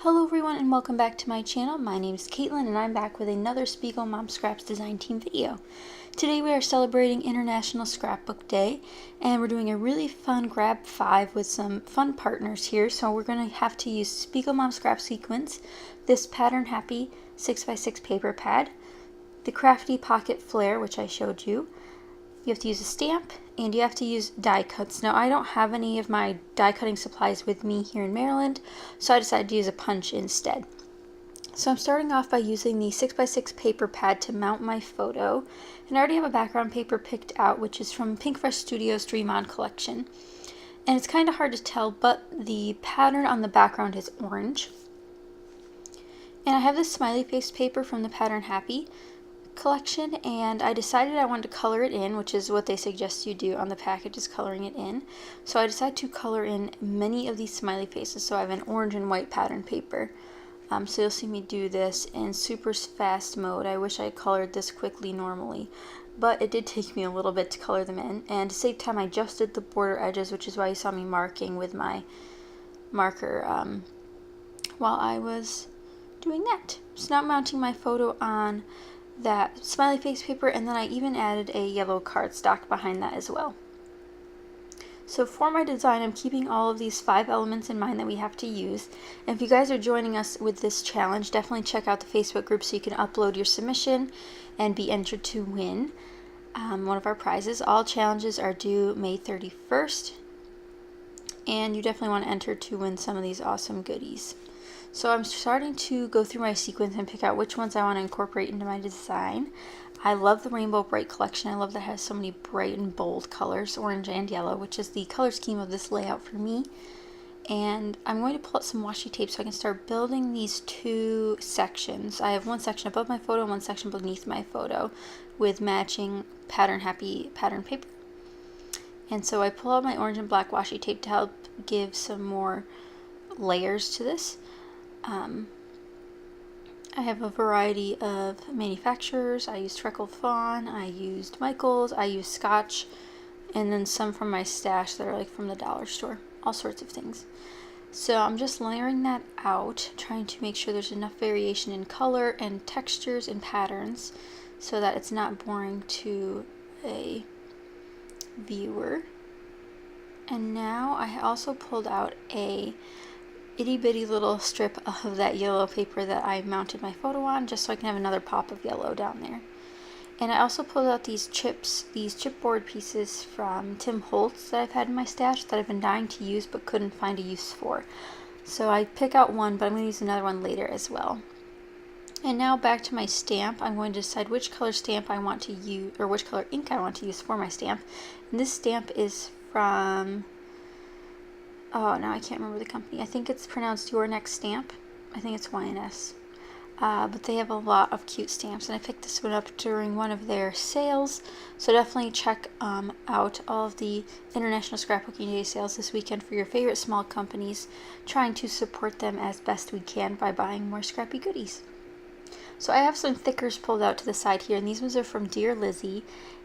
Hello everyone and welcome back to my channel. My name is Caitlin and I'm back with another SpiegelMom Scraps Design Team video. Today we are celebrating International Scrapbook Day and we're doing a really fun grab 5 with some fun partners here. So we're going to have to use SpiegelMom Scrap Sequence, this Pattern Happy 6x6 paper pad, the Crafty Pocket Flare which I showed you. You have to use a stamp and you have to use die cuts. Now I don't have any of my die cutting supplies with me here in Maryland, so I decided to use a punch instead. So I'm starting off by using the 6x6 paper pad to mount my photo, and I already have a background paper picked out which is from Pink Fresh Studios Dream On collection. And it's kind of hard to tell, but the pattern on the background is orange. And I have this smiley face paper from the Pattern Happy collection, and I decided I wanted to color it in, which is what they suggest you do on the package, is coloring it in. So I decided to color in many of these smiley faces, so I have an orange and white pattern paper. So you'll see me do this in super fast mode. I wish I colored this quickly normally, but it did take me a little bit to color them in, and to save time I just did the border edges, which is why you saw me marking with my marker while I was doing that. So now I'm mounting my photo on that smiley face paper, and then I even added a yellow cardstock behind that as well. So for my design, I'm keeping all of these 5 elements in mind that we have to use. And if you guys are joining us with this challenge, definitely check out the Facebook group so you can upload your submission and be entered to win one of our prizes. All challenges are due May 31st, and you definitely want to enter to win some of these awesome goodies. So I'm starting to go through my sequence and pick out which ones I want to incorporate into my design. I love the Rainbow Bright collection. I love that it has so many bright and bold colors, orange and yellow, which is the color scheme of this layout for me. And I'm going to pull out some washi tape so I can start building these 2 sections. I have one section above my photo and one section beneath my photo with matching Pattern Happy pattern paper. And so I pull out my orange and black washi tape to help give some more layers to this. I have a variety of manufacturers. I used Freckle Fawn, I used Michaels, I used Scotch, and then some from my stash that are like from the dollar store. All sorts of things. So I'm just layering that out, trying to make sure there's enough variation in color and textures and patterns so that it's not boring to a viewer. And now I also pulled out a itty bitty little strip of that yellow paper that I mounted my photo on, just so I can have another pop of yellow down there. And I also pulled out these chipboard pieces from Tim Holtz that I've had in my stash that I've been dying to use but couldn't find a use for. So I pick out one, but I'm going to use another one later as well. And now back to my stamp. I'm going to decide which color stamp I want to use, or which color ink I want to use for my stamp. And this stamp is from, oh, now I can't remember the company. I think it's pronounced Your Next Stamp. I think it's YNS. But they have a lot of cute stamps, and I picked this one up during one of their sales. So definitely check out all of the International Scrapbooking Day sales this weekend for your favorite small companies, trying to support them as best we can by buying more scrappy goodies. So I have some thickers pulled out to the side here, and these ones are from Dear Lizzie.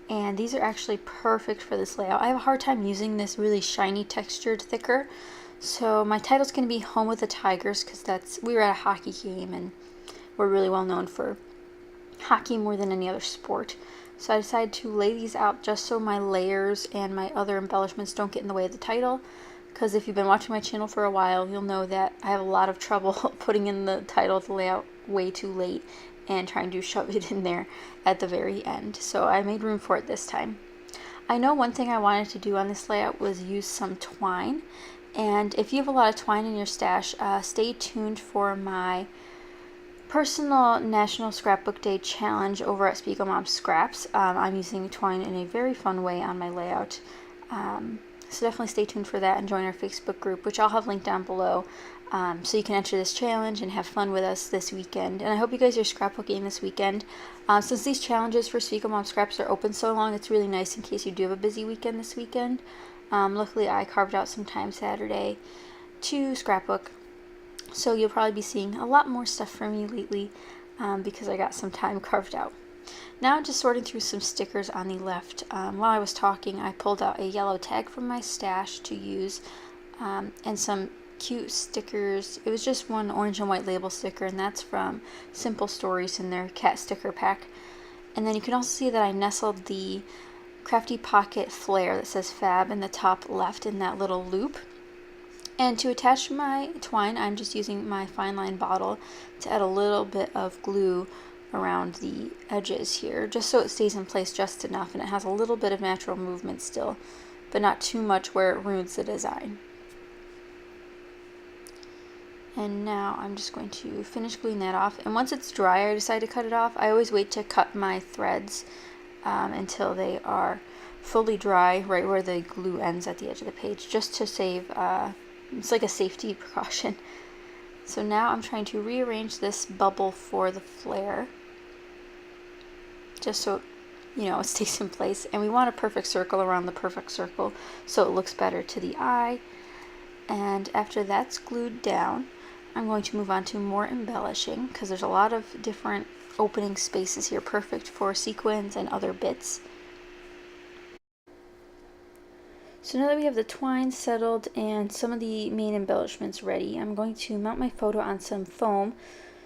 And these are actually perfect for this layout. I have a hard time using this really shiny textured thicker. So my title's going to be Home with the Tigers, because we were at a hockey game and we're really well known for hockey more than any other sport. So I decided to lay these out just so my layers and my other embellishments don't get in the way of the title. Because if you've been watching my channel for a while, you'll know that I have a lot of trouble putting in the title of the layout way too late and trying to shove it in there at the very end. So I made room for it this time. I know one thing I wanted to do on this layout was use some twine, and if you have a lot of twine in your stash, stay tuned for my personal National Scrapbook Day challenge over at SpiegelMom Scraps. I'm using twine in a very fun way on my layout. So definitely stay tuned for that and join our Facebook group, which I'll have linked down below. So you can enter this challenge and have fun with us this weekend. And I hope you guys are scrapbooking this weekend. Since these challenges for SpiegelMom Scraps are open so long, it's really nice in case you do have a busy weekend this weekend. Luckily, I carved out some time Saturday to scrapbook. So you'll probably be seeing a lot more stuff from me lately because I got some time carved out. Now I'm just sorting through some stickers on the left. While I was talking, I pulled out a yellow tag from my stash to use and some cute stickers. It was just one orange and white label sticker, and that's from Simple Stories in their cat sticker pack. And then you can also see that I nestled the Crafty Pocket Flare that says Fab in the top left in that little loop. And to attach my twine, I'm just using my fine line bottle to add a little bit of glue around the edges here, just so it stays in place just enough, and it has a little bit of natural movement still, but not too much where it ruins the design. And now I'm just going to finish gluing that off, and once it's dry I decide to cut it off. I always wait to cut my threads until they are fully dry, right where the glue ends at the edge of the page, just to save, it's like a safety precaution. So now I'm trying to rearrange this bubble for the flare, just so it stays in place. And we want a perfect circle around the perfect circle so it looks better to the eye. And after that's glued down, I'm going to move on to more embellishing, because there's a lot of different opening spaces here, perfect for sequins and other bits. So now that we have the twine settled and some of the main embellishments ready, I'm going to mount my photo on some foam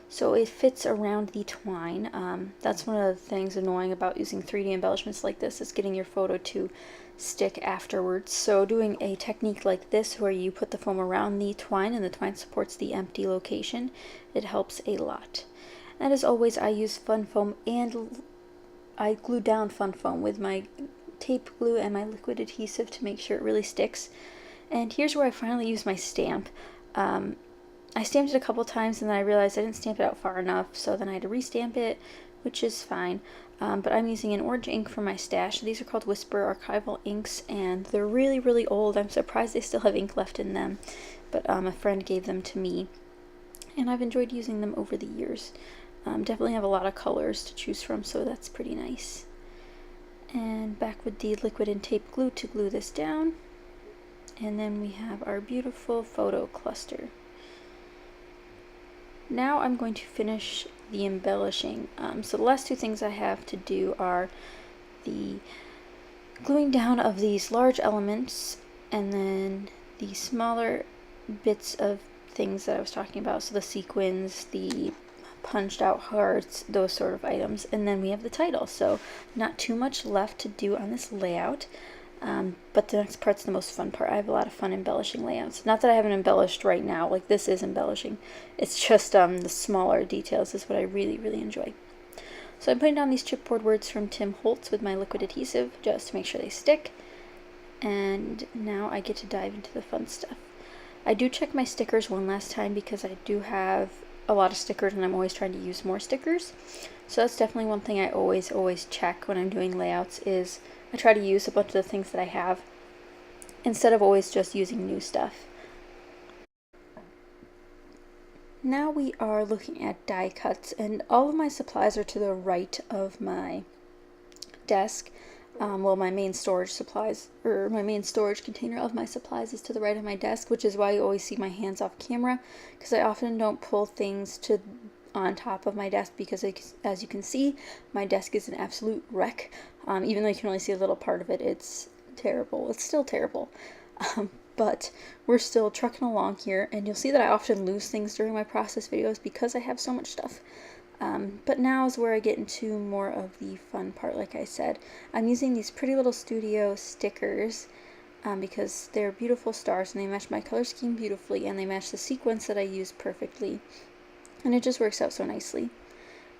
so it fits around the twine. That's one of the things annoying about using 3D embellishments like this, is getting your photo to stick afterwards. So doing a technique like this where you put the foam around the twine and the twine supports the empty location, it helps a lot. And as always, I use fun foam, and I glue down fun foam with my tape glue and my liquid adhesive to make sure it really sticks. And here's where I finally use my stamp. I stamped it a couple times and then I realized I didn't stamp it out far enough, so then I had to restamp it, which is fine. But I'm using an orange ink from my stash. These are called Whisper Archival inks, and they're really, really old. I'm surprised they still have ink left in them, but a friend gave them to me, and I've enjoyed using them over the years. Definitely have a lot of colors to choose from, so that's pretty nice. And back with the liquid and tape glue to glue this down. And then we have our beautiful photo cluster. Now I'm going to finish the embellishing. So the last two things I have to do are the gluing down of these large elements and then the smaller bits of things that I was talking about. So the sequins, the punched out hearts, those sort of items. And then we have the title. So not too much left to do on this layout. But the next part's the most fun part. I have a lot of fun embellishing layouts. Not that I haven't embellished right now, like this is embellishing. It's just the smaller details is what I really, really enjoy. So I'm putting down these chipboard words from Tim Holtz with my liquid adhesive just to make sure they stick. And now I get to dive into the fun stuff. I do check my stickers one last time because I do have a lot of stickers and I'm always trying to use more stickers. So that's definitely one thing I always check when I'm doing layouts, is I try to use a bunch of the things that I have instead of always just using new stuff. Now we are looking at die cuts, and all of my supplies are to the right of my desk. Well, my main storage supplies, or my main storage container of my supplies is to the right of my desk, which is why you always see my hands off camera, because I often don't pull things on top of my desk, because as you can see, my desk is an absolute wreck. Even though you can only see a little part of it, it's terrible. It's still terrible. But we're still trucking along here, and you'll see that I often lose things during my process videos because I have so much stuff. But now is where I get into more of the fun part. Like I said, I'm using these pretty little studio stickers because they're beautiful stars and they match my color scheme beautifully, and they match the sequence that I use perfectly, and it just works out so nicely.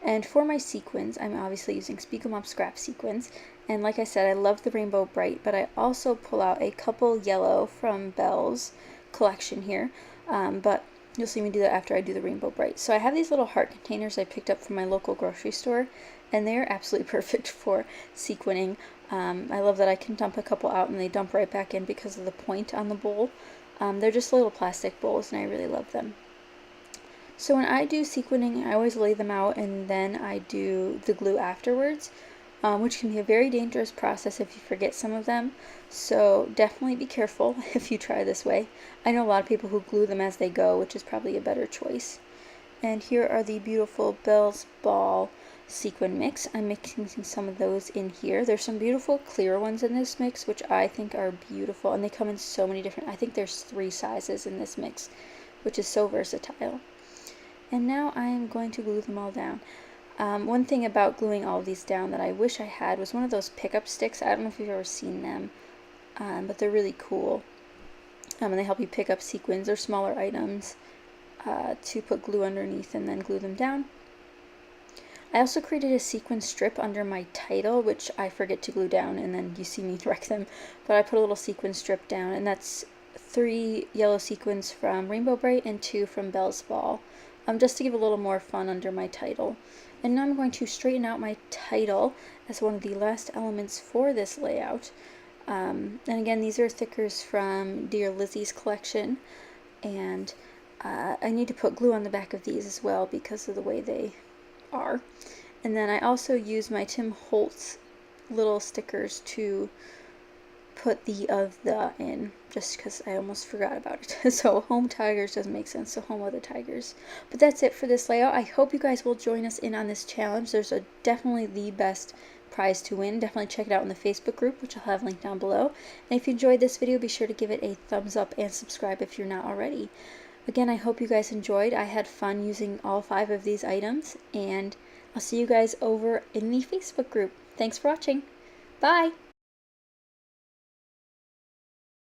And for my sequins, I'm obviously using SpiegelMom scrap sequins, and like I said, I love the Rainbow Bright, but I also pull out a couple yellow from Belle's collection here, but you'll see me do that after I do the Rainbow Bright. So I have these little heart containers I picked up from my local grocery store, and they're absolutely perfect for sequining. I love that I can dump a couple out and they dump right back in because of the point on the bowl. They're just little plastic bowls, and I really love them. So when I do sequining, I always lay them out and then I do the glue afterwards, which can be a very dangerous process if you forget some of them. So definitely be careful if you try this way. I know a lot of people who glue them as they go, which is probably a better choice. And here are the beautiful Belle's Ball sequin mix. I'm mixing some of those in here. There's some beautiful clear ones in this mix, which I think are beautiful, and they come in so many different, I think there's 3 sizes in this mix, which is so versatile. And now I am going to glue them all down. One thing about gluing all of these down that I wish I had was one of those pickup sticks. I don't know if you've ever seen them, but they're really cool. And they help you pick up sequins or smaller items to put glue underneath and then glue them down. I also created a sequin strip under my title, which I forget to glue down, and then you see me wreck them. But I put a little sequin strip down, and that's 3 yellow sequins from Rainbow Bright and 2 from Belle's Ball, just to give a little more fun under my title. And now I'm going to straighten out my title as one of the last elements for this layout. And again, these are thickers from Dear Lizzie's collection, and I need to put glue on the back of these as well because of the way they are. And then I also use my Tim Holtz little stickers to put the of the in, just because I almost forgot about it. So Home Tigers doesn't make sense, so Home of the Tigers. But that's it for this layout. I hope you guys will join us in on this challenge. There's definitely the best prize to win. Definitely check it out in the Facebook group, which I'll have linked down below. And if you enjoyed this video, be sure to give it a thumbs up and subscribe if you're not already. Again, I hope you guys enjoyed. I had fun using all 5 of these items, and I'll see you guys over in the Facebook group. Thanks for watching. Bye!